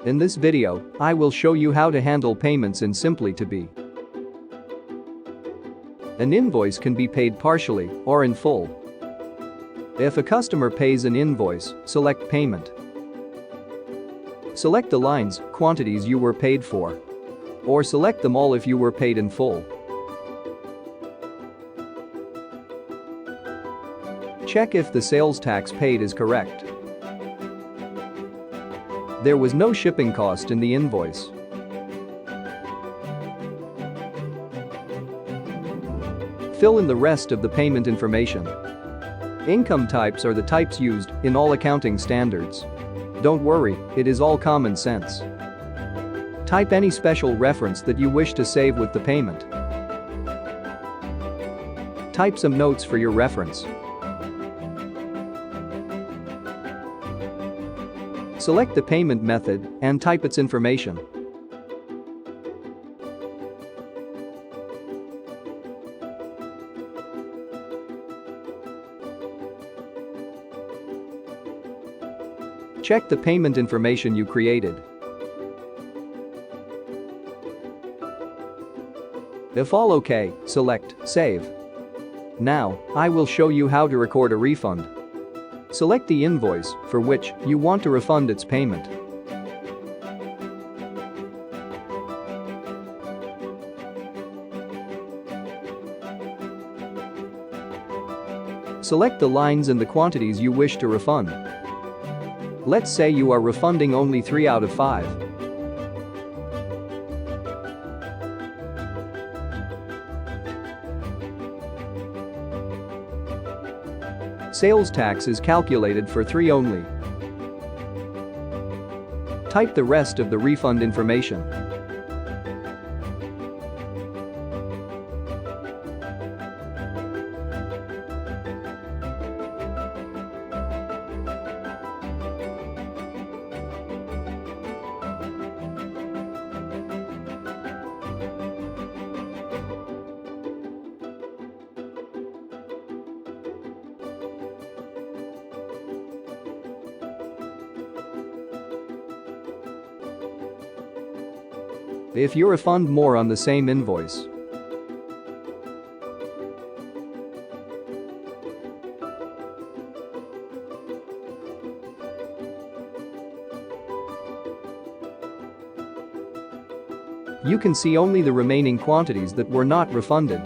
In this video, I will show you how to handle payments in Simply to Be. An invoice can be paid partially or in full. If a customer pays an invoice, select Payment. Select the lines, quantities you were paid for. Or select them all if you were paid in full. Check if the sales tax paid is correct. There was no shipping cost in the invoice. Fill in the rest of the payment information. Income types are the types used in all accounting standards. Don't worry, it is all common sense. Type any special reference that you wish to save with the payment. Type some notes for your reference. Select the payment method and type its information. Check the payment information you created. If all okay, select Save. Now, I will show you how to record a refund. Select the invoice for which you want to refund its payment. Select the lines and the quantities you wish to refund. Let's say you are refunding only 3 out of 5. Sales tax is calculated for 3 only. Type the rest of the refund information. If you refund more on the same invoice, you can see only the remaining quantities that were not refunded.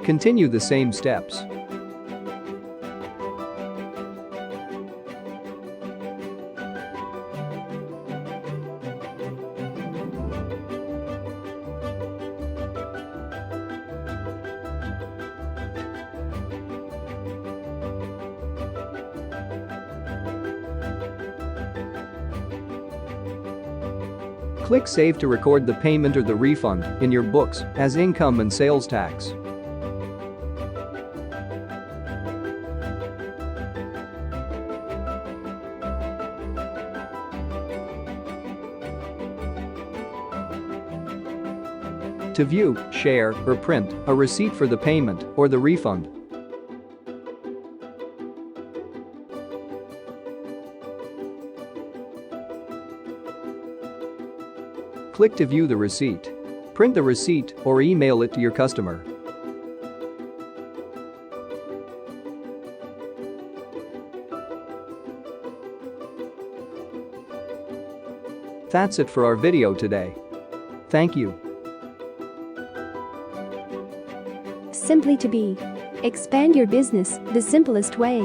Continue the same steps. Click Save to record the payment or the refund in your books as income and sales tax. To view, share, or print a receipt for the payment or the refund, click to view the receipt. Print the receipt or email it to your customer. That's it for our video today. Thank you. Simply to Be. Expand your business the simplest way.